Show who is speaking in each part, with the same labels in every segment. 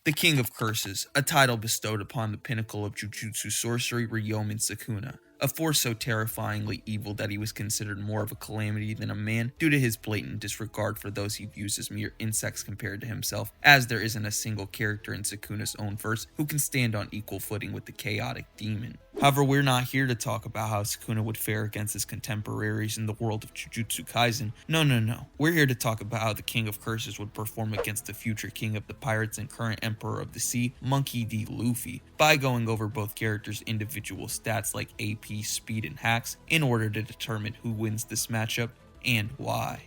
Speaker 1: The King of Curses, a title bestowed upon the pinnacle of Jujutsu sorcery, Ryomen Sukuna, a force so terrifyingly evil that he was considered more of a calamity than a man due to his blatant disregard for those he views as mere insects compared to himself, as there isn't a single character in Sukuna's own verse who can stand on equal footing with the chaotic demon. However, we're not here to talk about how Sukuna would fare against his contemporaries in the world of Jujutsu Kaisen. No. We're here to talk about how the King of Curses would perform against the future King of the Pirates and current Emperor of the Sea, Monkey D. Luffy, by going over both characters' individual stats like AP, speed, and hacks in order to determine who wins this matchup and why.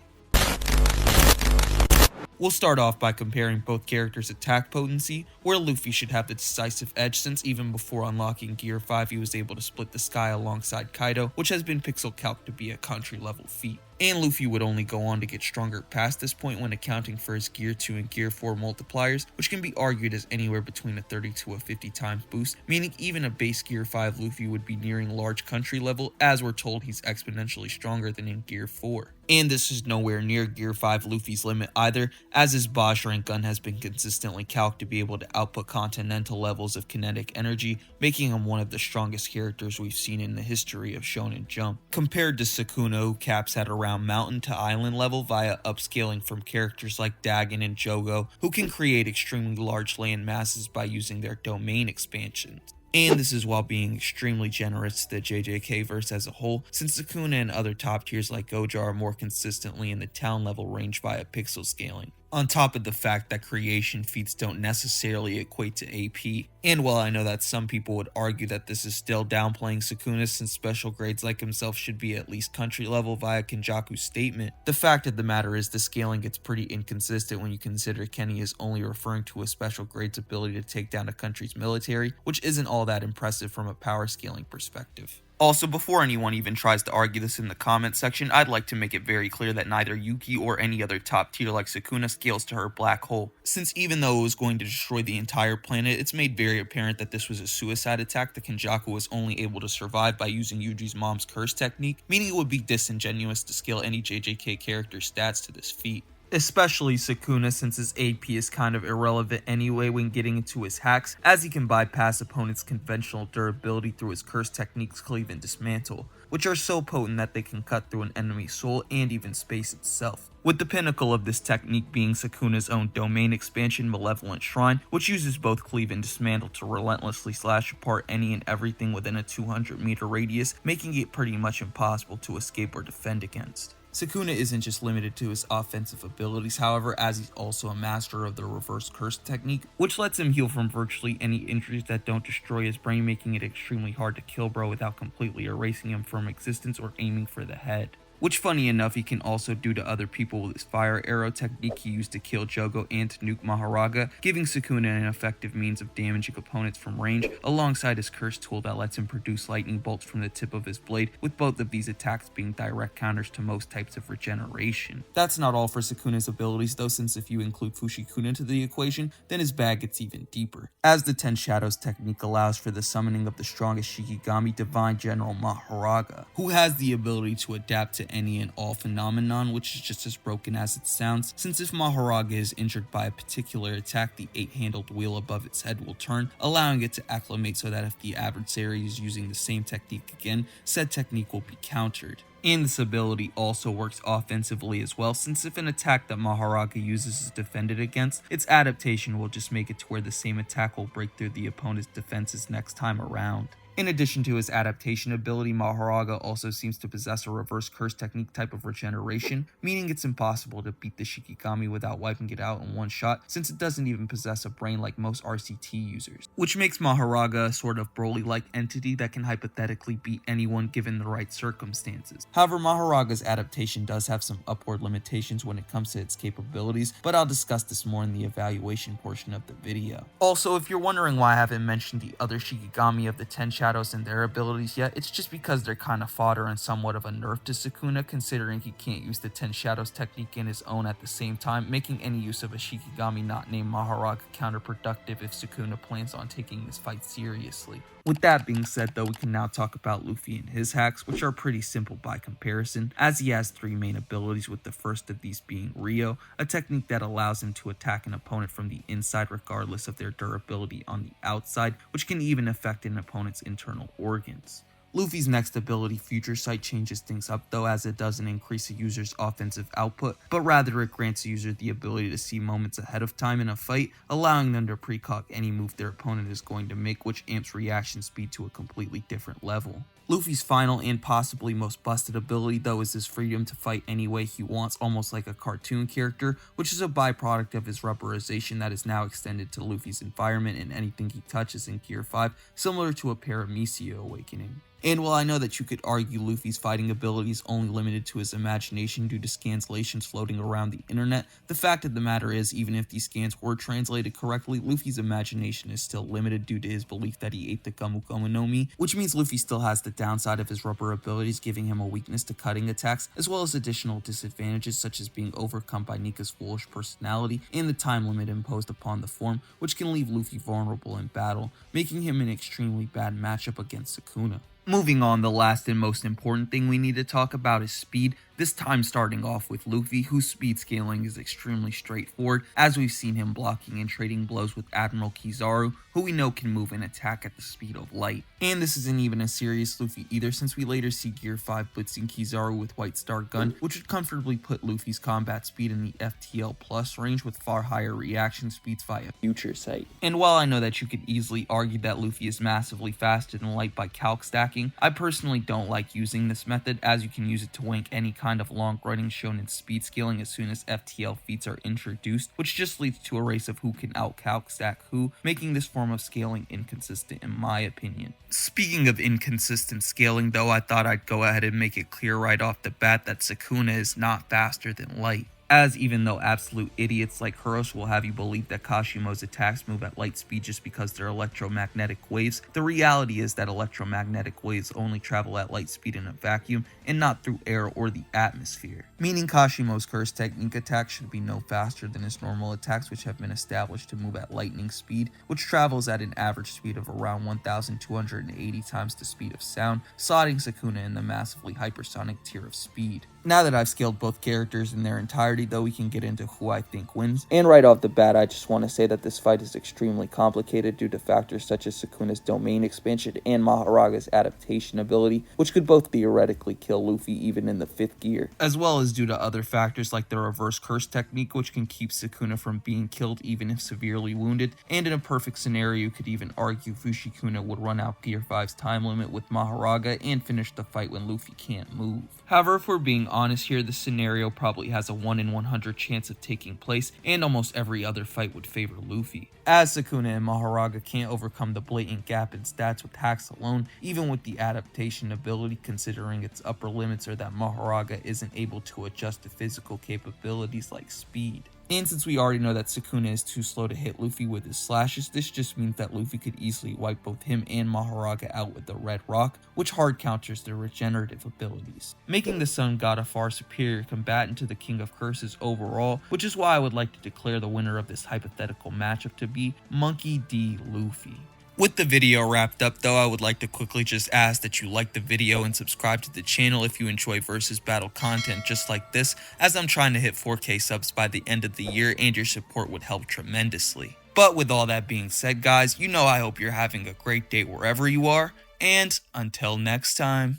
Speaker 1: We'll start off by comparing both characters' attack potency, where Luffy should have the decisive edge since even before unlocking Gear 5 he was able to split the sky alongside Kaido, which has been pixel calced to be a country level feat. And Luffy would only go on to get stronger past this point when accounting for his Gear 2 and Gear 4 multipliers, which can be argued as anywhere between a 30 to a 50 times boost, meaning even a base Gear 5 Luffy would be nearing large country level, as we're told he's exponentially stronger than in Gear 4. And this is nowhere near Gear 5 Luffy's limit either, as his Bajrang Gun has been consistently calced to be able to output continental levels of kinetic energy, making him one of the strongest characters we've seen in the history of Shonen Jump. Compared to Sukuna, who caps at around mountain to island level via upscaling from characters like Dagon and Jogo, who can create extremely large land masses by using their domain expansions. And this is while being extremely generous to the JJK verse as a whole, since Sukuna and other top tiers like Gojo are more consistently in the town level range via pixel scaling. On top of the fact that creation feats don't necessarily equate to AP. And while I know that some people would argue that this is still downplaying Sukuna since special grades like himself should be at least country level via Kenjaku's statement, the fact of the matter is the scaling gets pretty inconsistent when you consider Kenny is only referring to a special grade's ability to take down a country's military, which isn't all that impressive from a power scaling perspective. Also, before anyone even tries to argue this in the comment section, I'd like to make it very clear that neither Yuki or any other top tier like Sukuna scales to her black hole, since even though it was going to destroy the entire planet, it's made very apparent that this was a suicide attack that Kenjaku was only able to survive by using Yuji's mom's curse technique, meaning it would be disingenuous to scale any JJK character's stats to this feat. Especially Sukuna, since his AP is kind of irrelevant anyway when getting into his hacks, as he can bypass opponents' conventional durability through his curse techniques Cleave and Dismantle, which are so potent that they can cut through an enemy's soul and even space itself. With the pinnacle of this technique being Sukuna's own domain expansion Malevolent Shrine, which uses both Cleave and Dismantle to relentlessly slash apart any and everything within a 200 meter radius, making it pretty much impossible to escape or defend against. Sukuna isn't just limited to his offensive abilities, however, as he's also a master of the reverse curse technique, which lets him heal from virtually any injuries that don't destroy his brain, making it extremely hard to kill bro without completely erasing him from existence or aiming for the head. Which, funny enough, he can also do to other people with his fire arrow technique he used to kill Jogo and to nuke Maharaga, giving Sukuna an effective means of damaging opponents from range, alongside his curse tool that lets him produce lightning bolts from the tip of his blade, with both of these attacks being direct counters to most types of regeneration. That's not all for Sukuna's abilities though, since if you include Fushikuna into the equation, then his bag gets even deeper, as the 10 Shadows technique allows for the summoning of the strongest Shikigami Divine General Maharaga, who has the ability to adapt to any and all phenomenon, which is just as broken as it sounds, since if Maharaga is injured by a particular attack, the 8-handled wheel above its head will turn, allowing it to acclimate so that if the adversary is using the same technique again, said technique will be countered. And this ability also works offensively as well, since if an attack that Maharaga uses is defended against, its adaptation will just make it to where the same attack will break through the opponent's defenses next time around. In addition to his adaptation ability, Maharaga also seems to possess a reverse curse technique type of regeneration, meaning it's impossible to beat the Shikigami without wiping it out in one shot, since it doesn't even possess a brain like most RCT users, which makes Maharaga a sort of Broly-like entity that can hypothetically beat anyone given the right circumstances. However, Maharaga's adaptation does have some upward limitations when it comes to its capabilities, but I'll discuss this more in the evaluation portion of the video. Also, if you're wondering why I haven't mentioned the other Shikigami of the 10 Shadows shadows and their abilities yet, it's just because they're kind of fodder and somewhat of a nerf to Sukuna, considering he can't use the 10 shadows technique in his own at the same time, making any use of a Shikigami not named Maharaga counterproductive if Sukuna plans on taking this fight seriously. With that being said though, we can now talk about Luffy and his hacks, which are pretty simple by comparison, as he has 3 main abilities, with the first of these being Rio, a technique that allows him to attack an opponent from the inside regardless of their durability on the outside, which can even affect an opponent's internal organs. Luffy's next ability, Future Sight, changes things up though, as it doesn't increase a user's offensive output, but rather it grants a user the ability to see moments ahead of time in a fight, allowing them to precog any move their opponent is going to make, which amps reaction speed to a completely different level. Luffy's final and possibly most busted ability though is his freedom to fight any way he wants, almost like a cartoon character, which is a byproduct of his rubberization that is now extended to Luffy's environment and anything he touches in Gear 5, similar to a Paramecia awakening. And while I know that you could argue Luffy's fighting ability is only limited to his imagination due to scanslations floating around the internet, the fact of the matter is, even if these scans were translated correctly, Luffy's imagination is still limited due to his belief that he ate the Gomu Gomu no Mi, which means Luffy still has the downside of his rubber abilities, giving him a weakness to cutting attacks, as well as additional disadvantages such as being overcome by Nika's foolish personality and the time limit imposed upon the form, which can leave Luffy vulnerable in battle, making him an extremely bad matchup against Sukuna. Moving on, the last and most important thing we need to talk about is speed, this time starting off with Luffy, whose speed scaling is extremely straightforward, as we've seen him blocking and trading blows with Admiral Kizaru, who we know can move and attack at the speed of light. And this isn't even a serious Luffy either, since we later see Gear 5 blitzing Kizaru with White Star Gun, which would comfortably put Luffy's combat speed in the FTL plus range with far higher reaction speeds via Future Sight. And while I know that you could easily argue that Luffy is massively faster than light by calc stacking, I personally don't like using this method, as you can use it to wank any kind of long running shown in speed scaling as soon as FTL feats are introduced, which just leads to a race of who can out calc stack who, making this form of scaling inconsistent in my opinion. Speaking of inconsistent scaling though, I thought I'd go ahead and make it clear right off the bat that Sukuna is not faster than light, as even though absolute idiots like Kuros will have you believe that Kashimo's attacks move at light speed just because they're electromagnetic waves, the reality is that electromagnetic waves only travel at light speed in a vacuum and not through air or the atmosphere, meaning Kashimo's curse technique attacks should be no faster than his normal attacks, which have been established to move at lightning speed, which travels at an average speed of around 1,280 times the speed of sound, slotting Sukuna in the massively hypersonic tier of speed. Now that I've scaled both characters in their entirety though, we can get into who I think wins. And right off the bat, I just want to say that this fight is extremely complicated due to factors such as Sukuna's domain expansion and Maharaga's adaptation ability, which could both theoretically kill Luffy even in the 5th gear, as well as due to other factors like the reverse curse technique, which can keep Sukuna from being killed even if severely wounded, and in a perfect scenario you could even argue Fushikuna would run out Gear 5's time limit with Maharaga and finish the fight when Luffy can't move. However, if we're being honest here, this scenario probably has a 1 in 100 chance of taking place, and almost every other fight would favor Luffy, as Sukuna and Maharaga can't overcome the blatant gap in stats with Hax alone, even with the adaptation ability, considering its upper limits are that Maharaga isn't able to adjust to physical capabilities like speed. And since we already know that Sukuna is too slow to hit Luffy with his slashes, this just means that Luffy could easily wipe both him and Maharaga out with the Red Rock, which hard counters their regenerative abilities, making the Sun God a far superior combatant to the King of Curses overall, which is why I would like to declare the winner of this hypothetical matchup to be Monkey D. Luffy. With the video wrapped up though, I would like to quickly just ask that you like the video and subscribe to the channel if you enjoy versus battle content just like this, as I'm trying to hit 4K subs by the end of the year and your support would help tremendously. But with all that being said guys, you know I hope you're having a great day wherever you are, and until next time.